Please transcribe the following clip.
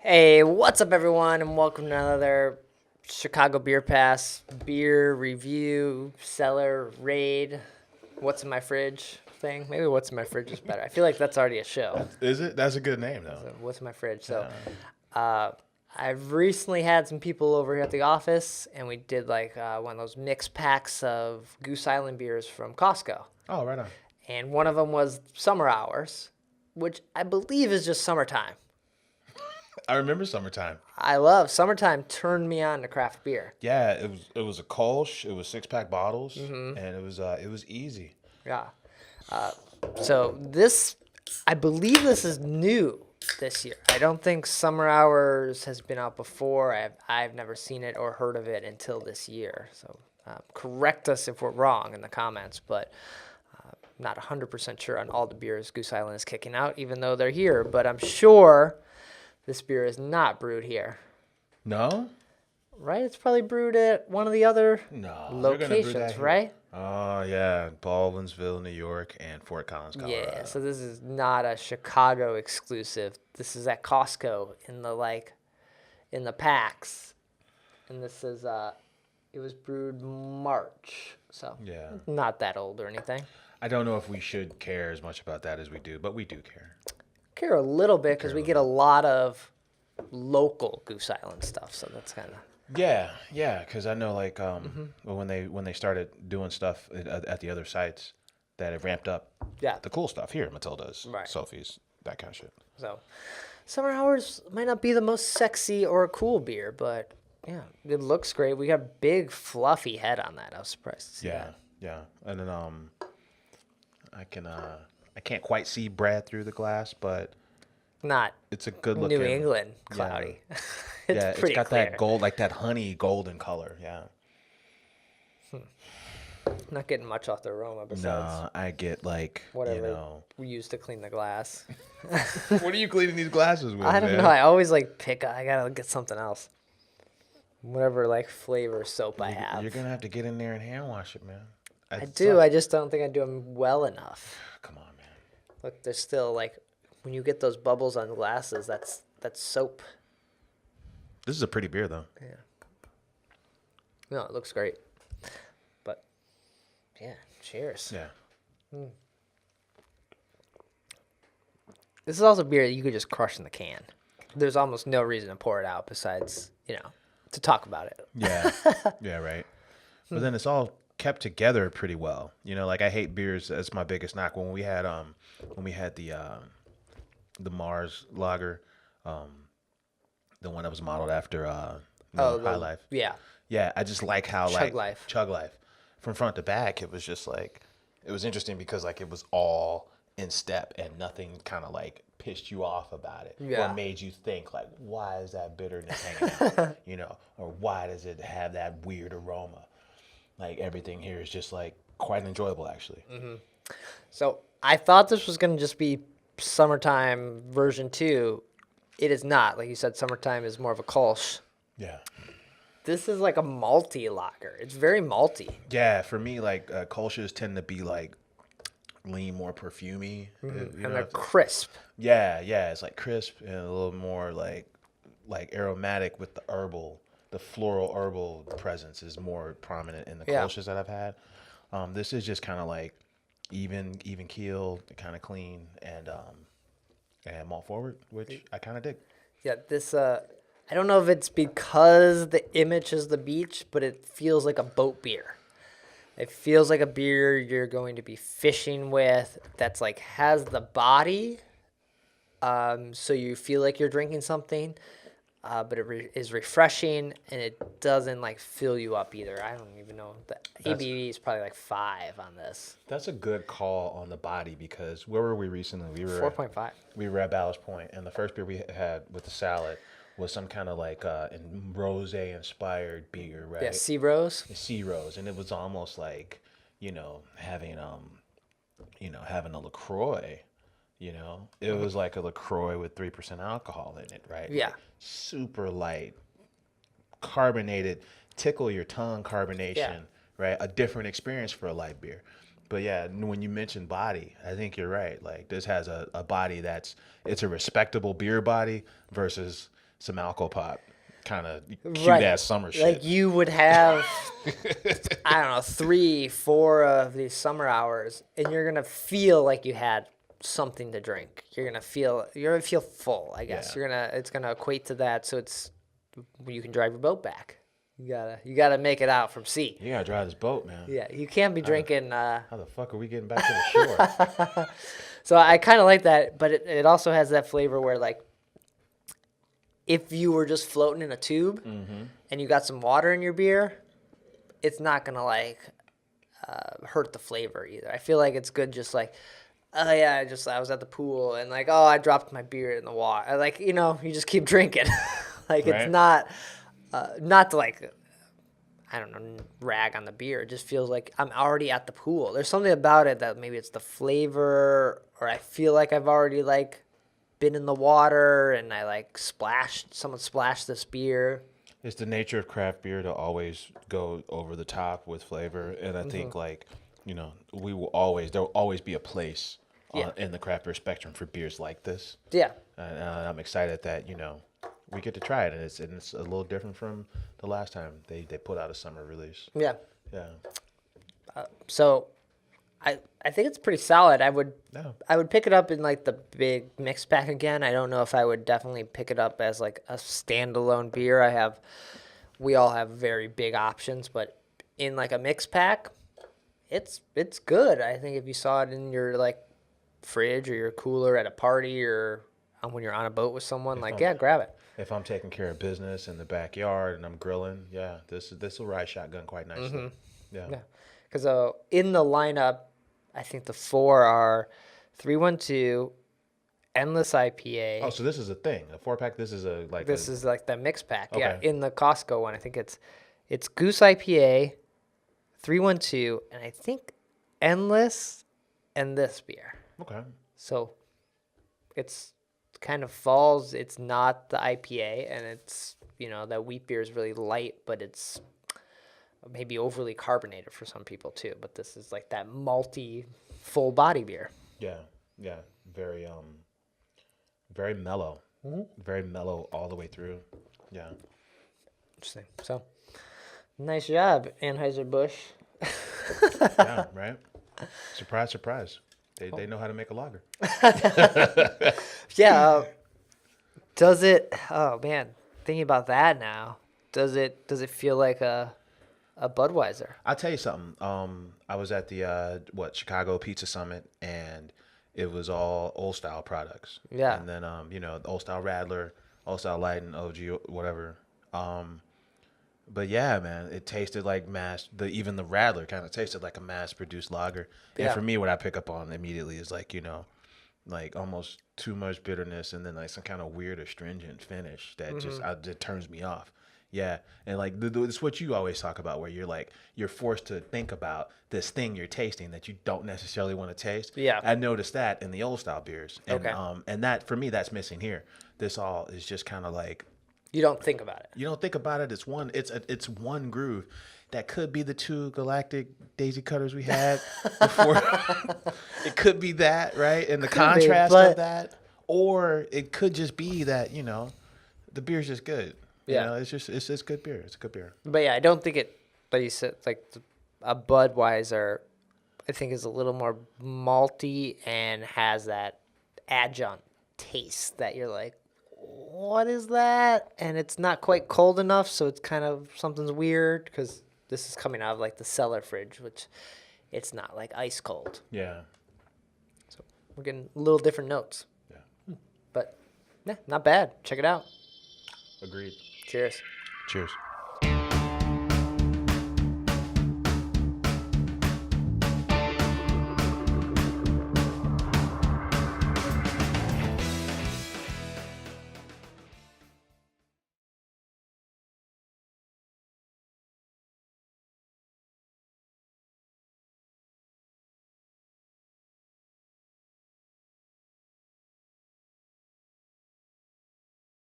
Hey, what's up, everyone, and welcome to another Chicago Beer Pass beer review, cellar raid. What's in my fridge thing? Maybe what's in my fridge is better. I feel like that's already a show. Is it? That's a good name, though. So what's in my fridge? So, Yeah. I've recently had some people over here at the office, and we did like one of those mixed packs of Goose Island beers from Costco, Oh, right on. and one of them was Summer Hours, which I believe is just summertime. I remember summertime. I love summertime. Turned me on to craft beer. Yeah, it was a Kolsch. It was 6-pack bottles, and it was easy. Yeah. So this, I believe this is new this year. I don't think Summer Hours has been out before. I've never seen it or heard of it until this year. So correct us if we're wrong in the comments, but not 100% sure on all the beers Goose Island is kicking out, even though they're here. But I'm sure this beer is not brewed here. No, Right? It's probably brewed at one of the other no. They're gonna brew locations, that here. right? Oh yeah, Baldwinsville, New York, and Fort Collins, Colorado. Yeah, so this is not a Chicago exclusive. This is at Costco in the packs. And this is it was brewed March. So Yeah. not that old or anything. I don't know if we should care as much about that as we do, but we do care. Care a little bit because we get a lot of local Goose Island stuff, so that's kind of Yeah, because I know like well, when they started doing stuff at the other sites, that it ramped up yeah. the cool stuff here, Matilda's, Right. Sophie's, that kind of shit. So Summer Hours might not be the most sexy or cool beer, but yeah, it looks great. We got a big fluffy head on that. I was surprised to see Yeah, that. yeah, and then I can't quite see Brad through the glass, but Not it's a good looking. New England cloudy. It's Yeah, it's pretty got clear. that gold, like that honey golden color. Yeah. Not getting much off the aroma besides No, I get like whatever you know. we use to clean the glass. What are you cleaning these glasses with? I don't man? know. I always like I gotta get something else. Whatever like flavor soap I have. You're gonna have to get in there and hand wash it, man. I do. I just don't think I do them well enough. Come on, man. Look, there's still like when you get those bubbles on glasses, that's soap. This is a pretty beer, though. Yeah. No, it looks great. But yeah, cheers. Yeah. This is also beer that you could just crush in the can. There's almost no reason to pour it out besides, to talk about it. Yeah. Yeah. Right. But then it's all kept together pretty well. Like I hate beers. That's my biggest knock. When we had the Mars lager, the one that was modeled after High Life. Yeah. Yeah, I just like how Chug Life. from front to back, it was just like it was interesting because like it was all in step and nothing kind of like pissed you off about it Yeah. or made you think like why is that bitterness hanging out, or why does it have that weird aroma? Like everything here is just like quite enjoyable actually. So I thought this was going to just be summertime version 2. It is not. Like you said, summertime is more of a Kolsch. Yeah. This is like a malty lager. It's very malty. Yeah, for me like Kolsch's tend to be like lean more perfumey. And they're crisp. Yeah, it's like crisp and a little more like aromatic with the floral herbal presence is more prominent in the Yeah. Kolsch's that I've had. This is just kind of like even keel, kind of clean and malt forward, which I kind of dig. Yeah, this, I don't know if it's because the image is the beach, but it feels like a boat beer. It feels like a beer you're going to be fishing with that's like has the body, so you feel like you're drinking something, but it is refreshing and it doesn't like fill you up either. I don't even know. The ABV is probably like 5 on this. That's a good call on the body because where were we recently? 4.5. We were at Ballast Point, and the first beer we had with the salad was some kind of like rosé inspired beer, right? Yeah, Sea Rose. Sea Rose, and it was almost like having having a LaCroix. It was like a LaCroix with 3% alcohol in it, right? Yeah. Like, super light, carbonated, tickle your tongue carbonation, Yeah. right? A different experience for a light beer. But yeah, when you mentioned body, I think you're right. Like this has a body it's a respectable beer body versus some alcohol pop, kind of cute Right. ass summer shit. Like you would have, I don't know, 3, 4 of these summer hours, and you're gonna feel like you had something to drink. You're gonna feel full. I guess Yeah. it's gonna equate to that. So you can drive your boat back. You gotta make it out from sea. You gotta drive this boat, man. Yeah, you can't be drinking. How the fuck are we getting back to the shore? So I kind of like that, but it also has that flavor where like if you were just floating in a tube and you got some water in your beer, it's not gonna like hurt the flavor either. I feel like it's good just like, oh yeah, I was at the pool and like, oh, I dropped my beer in the water. Like, you just keep drinking. Like Right. it's not to like, I don't know, rag on the beer. It just feels like I'm already at the pool. There's something about it that maybe it's the flavor, or I feel like I've already like been in the water and I like someone splashed this beer. It's the nature of craft beer to always go over the top with flavor, and I think like, there will always be a place in the craft beer spectrum for beers like this. Yeah. And I'm excited that we get to try it, and it's a little different from the last time they put out a summer release. Yeah. Yeah. So I think it's pretty solid. I would Yeah. pick it up in like the big mix pack again. I don't know if I would definitely pick it up as like a standalone beer. We all have very big options, but in like a mix pack, it's good. I think if you saw it in your like fridge or your cooler at a party or when you're on a boat with someone, grab it. If I'm taking care of business in the backyard and I'm grilling, this will ride shotgun quite nicely. Yeah. Yeah, because in the lineup, I think the 4 are 312, Endless IPA. Oh, so this is a thing. A 4-pack. This is Is like the mix pack. Yeah, Okay. in the Costco one, I think it's Goose IPA, 312, and I think Endless and this beer. Okay. So it's kind of falls. It's not the IPA, and it's that wheat beer is really light, but it's maybe overly carbonated for some people too. But this is like that malty, full body beer. Yeah. Yeah. Very very mellow. Very mellow all the way through. Yeah. Interesting. So nice job, Anheuser-Busch. Yeah. Right. Surprise, surprise. They know how to make a lager. Yeah. Does it? Oh man, thinking about that now. Does it feel like a Budweiser? I'll tell you something. I was at the Chicago Pizza Summit, and it was all old style products. Yeah. And then the old style Radler, old style Light, and OG, whatever. But yeah, man, it tasted like even the Radler kind of tasted like a mass produced lager. And Yeah. for me, what I pick up on immediately is like almost too much bitterness, and then like some kind of weird astringent finish that just turns me off. Yeah, and like it's what you always talk about, where you're forced to think about this thing you're tasting that you don't necessarily want to taste. Yeah. I noticed that in the old style beers, and Okay. and that for me that's missing here. This all is just kind of like You don't think about it. you don't think about it. It's one groove. That could be the 2 galactic daisy cutters we had before. It could be that, right? And the contrast but- of that, or it could just be that the beer's just good. Yeah. It's just good beer. It's a good beer. But yeah, I don't think it. Like you said, like a Budweiser, I think is a little more malty and has that adjunct taste that you're like, what is that? And it's not quite cold enough, so it's kind of something's weird because this is coming out of like the cellar fridge, which it's not like ice cold. Yeah. So we're getting a little different notes. Yeah. But yeah, not bad. Check it out. Agreed. Cheers. Cheers.